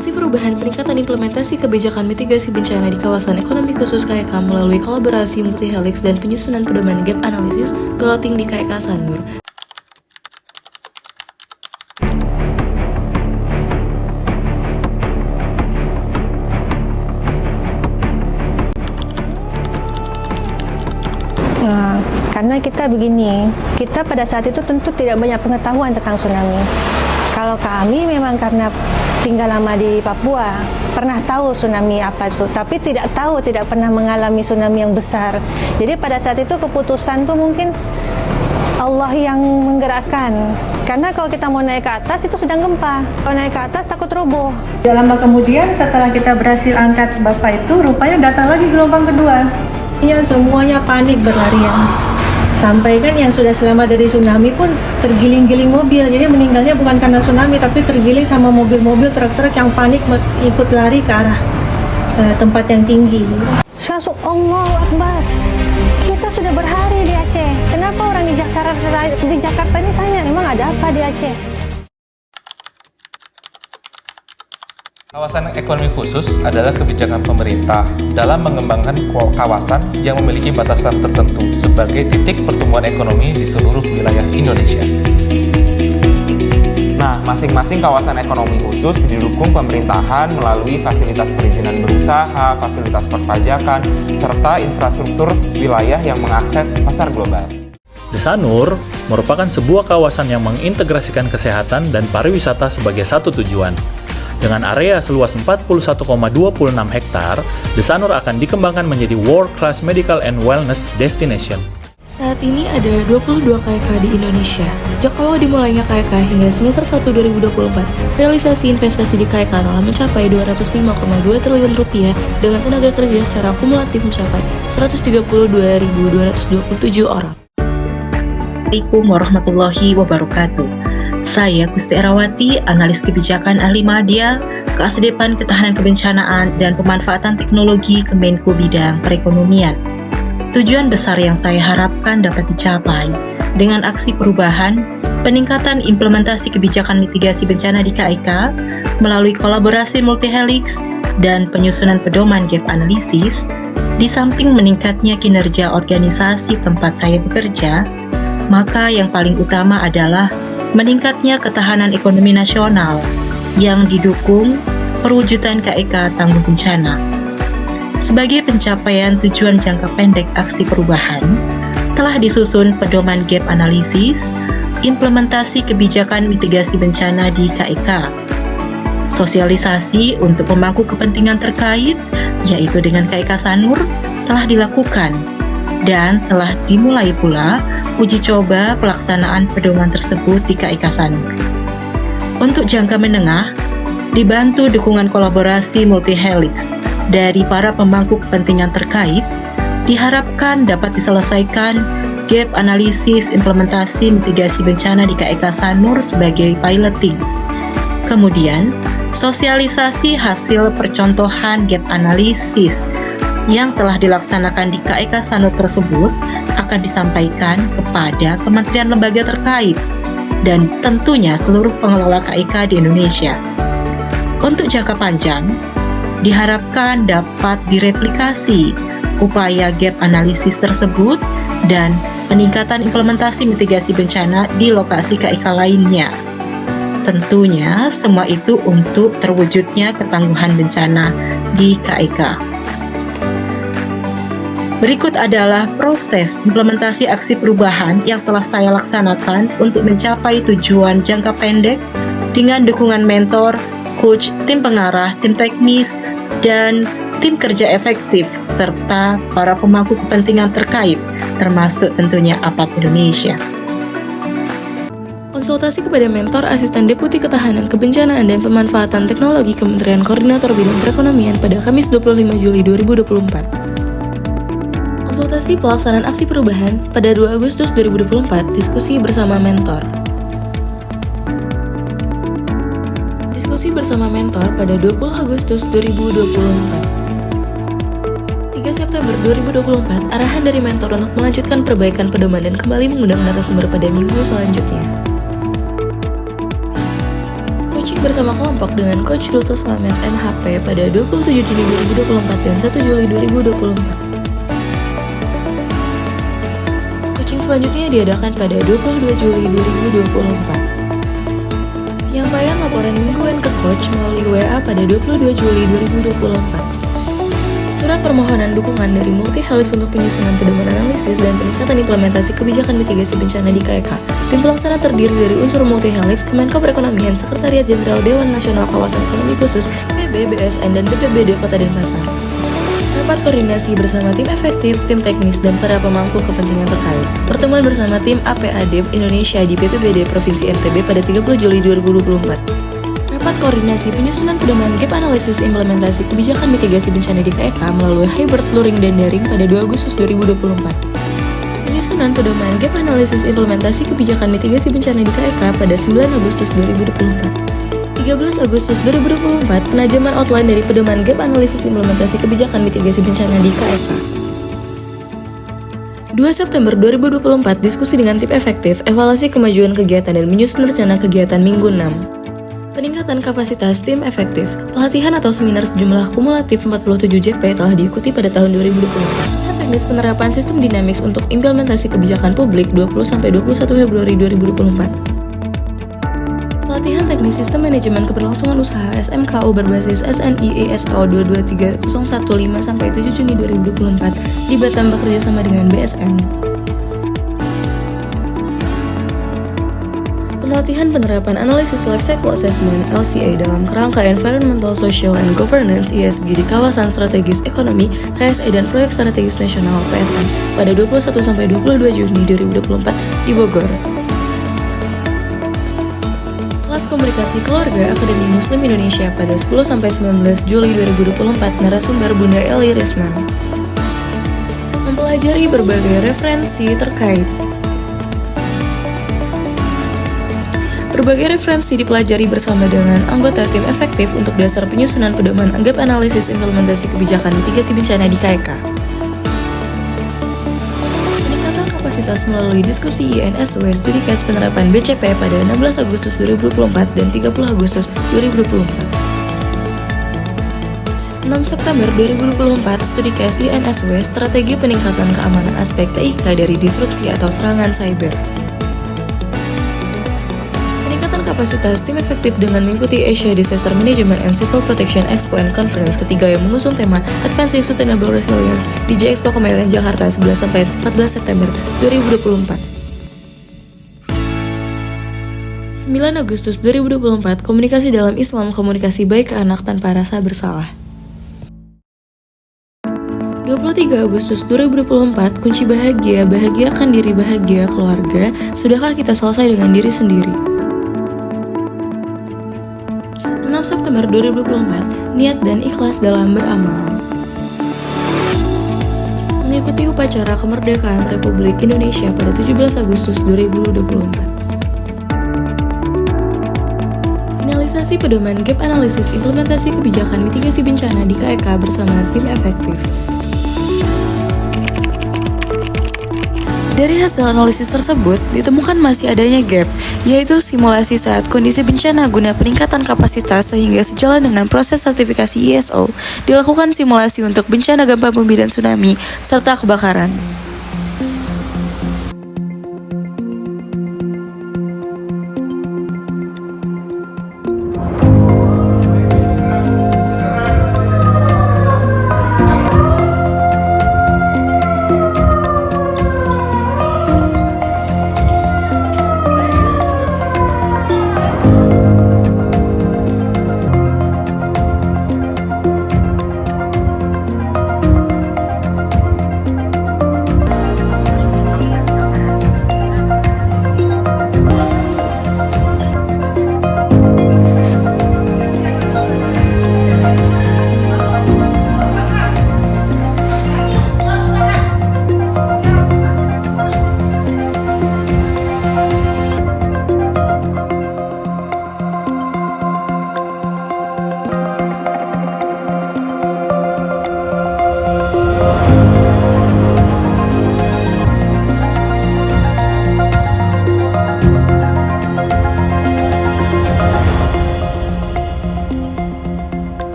Aksi perubahan peningkatan implementasi kebijakan mitigasi bencana di kawasan ekonomi khusus KEK melalui kolaborasi multi-helix dan penyusunan pedoman gap analisis piloting di KEK Sanur. Karena kita begini, kita pada saat itu tentu tidak banyak pengetahuan tentang tsunami. Kalau kami memang karena tinggal lama di Papua, pernah tahu tsunami apa itu, tapi tidak pernah mengalami tsunami yang besar. Jadi pada saat itu keputusan tuh mungkin Allah yang menggerakkan. Karena kalau kita mau naik ke atas itu sedang gempa. Kalau naik ke atas takut roboh. Tidak lama kemudian setelah kita berhasil angkat Bapak itu, rupanya datang lagi gelombang kedua. Semuanya panik berlarian. Sampai kan yang sudah selamat dari tsunami pun tergiling-giling mobil. Jadi meninggalnya bukan karena tsunami, tapi tergiling sama mobil-mobil, truk-truk yang panik ikut lari ke arah tempat yang tinggi. Syasuk Allahu Akbar. Kita sudah berhari di Aceh. Kenapa orang di Jakarta ini tanya, emang ada apa di Aceh? Kawasan ekonomi khusus adalah kebijakan pemerintah dalam mengembangkan kawasan yang memiliki batasan tertentu sebagai titik pertumbuhan ekonomi di seluruh wilayah Indonesia. Nah, masing-masing kawasan ekonomi khusus didukung pemerintahan melalui fasilitas perizinan berusaha, fasilitas perpajakan, serta infrastruktur wilayah yang mengakses pasar global. Desanur merupakan sebuah kawasan yang mengintegrasikan kesehatan dan pariwisata sebagai satu tujuan. Dengan area seluas 41,26 hektar, Desanur akan dikembangkan menjadi World Class Medical and Wellness Destination. Saat ini ada 22 KEK di Indonesia. Sejak awal dimulainya KEK hingga semester 1 2024, realisasi investasi di KEK telah mencapai 205,2 triliun rupiah dengan tenaga kerja secara kumulatif mencapai 132.227 orang. Assalamualaikum warahmatullahi wabarakatuh. Saya Gusti Erawati, analis kebijakan ahli media, Keasdepan Ketahanan Kebencanaan dan Pemanfaatan Teknologi Kemenko Bidang Perekonomian. Tujuan besar yang saya harapkan dapat dicapai dengan aksi perubahan, peningkatan implementasi kebijakan mitigasi bencana di KEK melalui kolaborasi multi-helix dan penyusunan pedoman gap analisis, di samping meningkatnya kinerja organisasi tempat saya bekerja, maka yang paling utama adalah meningkatnya ketahanan ekonomi nasional yang didukung perwujudan KEK tangguh bencana. Sebagai pencapaian tujuan jangka pendek aksi perubahan, telah disusun pedoman gap analisis, implementasi kebijakan mitigasi bencana di KEK. Sosialisasi untuk pemangku kepentingan terkait, yaitu dengan KEK Sanur, telah dilakukan dan telah dimulai pula uji coba pelaksanaan pedoman tersebut di KEK Sanur. Untuk jangka menengah, dibantu dukungan kolaborasi multi-helix dari para pemangku kepentingan terkait, diharapkan dapat diselesaikan gap analisis implementasi mitigasi bencana di KEK Sanur sebagai piloting. Kemudian, sosialisasi hasil percontohan gap analisis yang telah dilaksanakan di KEK Sanur tersebut akan disampaikan kepada kementerian lembaga terkait dan tentunya seluruh pengelola KEK di Indonesia. Untuk jangka panjang, diharapkan dapat direplikasi upaya gap analisis tersebut dan peningkatan implementasi mitigasi bencana di lokasi KEK lainnya. Tentunya semua itu untuk terwujudnya ketangguhan bencana di KEK. Berikut adalah proses implementasi aksi perubahan yang telah saya laksanakan untuk mencapai tujuan jangka pendek dengan dukungan mentor, coach, tim pengarah, tim teknis, dan tim kerja efektif, serta para pemangku kepentingan terkait, termasuk tentunya APAT Indonesia. Konsultasi kepada mentor Asisten Deputi Ketahanan Kebencanaan dan Pemanfaatan Teknologi Kementerian Koordinator Bidang Perekonomian pada Kamis 25 Juli 2024. Konsultasi pelaksanaan aksi perubahan pada 2 Agustus 2024, diskusi bersama mentor. Diskusi bersama mentor pada 20 Agustus 2024. 3 September 2024, arahan dari mentor untuk melanjutkan perbaikan pedoman dan kembali mengundang narasumber pada minggu selanjutnya. Coaching bersama kelompok dengan Coach Dr. Slamet MHP pada 27 Juni 2024 dan 1 Juli 2024. Coaching selanjutnya diadakan pada 22 Juli 2024. Penyampaian laporan mingguan ke Coach melalui WA pada 22 Juli 2024. Surat permohonan dukungan dari Multi Helix untuk penyusunan pedoman analisis dan peningkatan implementasi kebijakan mitigasi bencana di KEK. Tim pelaksana terdiri dari unsur Multi Helix, Kemenko Perekonomian, Sekretariat Jenderal Dewan Nasional Kawasan Ekonomi Khusus, PB, BSN, dan BPBD Kota Denpasar. Rapat koordinasi bersama tim efektif, tim teknis, dan para pemangku kepentingan terkait. Pertemuan bersama tim APADEP Indonesia di BPBD Provinsi NTB pada 30 Juli 2024. Rapat koordinasi penyusunan pedoman gap analisis implementasi kebijakan mitigasi bencana di KEK melalui hybrid learning dan daring pada 2 Agustus 2024. Penyusunan pedoman gap analisis implementasi kebijakan mitigasi bencana di KEK pada 9 Agustus 2024. 13 Agustus 2024, penajaman outline dari pedoman gap analisis implementasi kebijakan mitigasi bencana di KEK. 2 September 2024, diskusi dengan tim efektif, evaluasi kemajuan kegiatan dan menyusun rencana kegiatan Minggu 6. Peningkatan kapasitas tim efektif. Pelatihan atau seminar sejumlah kumulatif 47 JP telah diikuti pada tahun 2024. Teknis penerapan sistem Dynamics untuk implementasi kebijakan publik 20-21 Februari 2024. Pelatihan teknis sistem manajemen keberlangsungan usaha SMKU berbasis SNI ISO 223015-7 Juni 2024 di Batam bekerja sama dengan BSN. Pelatihan penerapan analisis life cycle assessment (LCA) dalam kerangka Environmental, Social, and Governance (ESG) di kawasan strategis ekonomi KSE dan proyek strategis nasional (PSN) pada 21-22 Juni 2024 di Bogor. Kelas komunikasi keluarga Akademi Muslim Indonesia pada 10-19 Juli 2024 narasumber Bunda Eli Risman. Mempelajari berbagai referensi terkait. Berbagai referensi dipelajari bersama dengan anggota tim efektif untuk dasar penyusunan pedoman gap analisis implementasi kebijakan mitigasi bencana di KEK. Peningkatan kapasitas melalui diskusi INSW studi case penerapan BCP pada 16 Agustus 2024 dan 30 Agustus 2024. 6 September 2024, studi case INSW strategi peningkatan keamanan aspek TIK dari disrupsi atau serangan cyber. Kapasitas tim efektif dengan mengikuti Asia Disaster Management and Civil Protection Expo and Conference ketiga yang mengusung tema Advancing Sustainable Resilience di J-Expo Kemayoran Jakarta 11-14 September 2024. 9 Agustus 2024, komunikasi dalam Islam, komunikasi baik ke anak tanpa rasa bersalah. 23 Agustus 2024, kunci bahagia, bahagiakan diri, bahagia keluarga. Sudahkah kita selesai dengan diri sendiri? 6 September 2024, niat dan ikhlas dalam beramal. Mengikuti upacara kemerdekaan Republik Indonesia pada 17 Agustus 2024. Finalisasi pedoman gap analisis implementasi kebijakan mitigasi bencana di KEK bersama tim efektif. Dari hasil analisis tersebut, ditemukan masih adanya gap, yaitu simulasi saat kondisi bencana guna peningkatan kapasitas sehingga sejalan dengan proses sertifikasi ISO, dilakukan simulasi untuk bencana gempa bumi dan tsunami, serta kebakaran.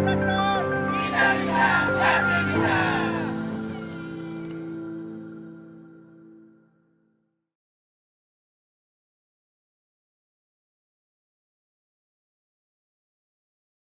Betul.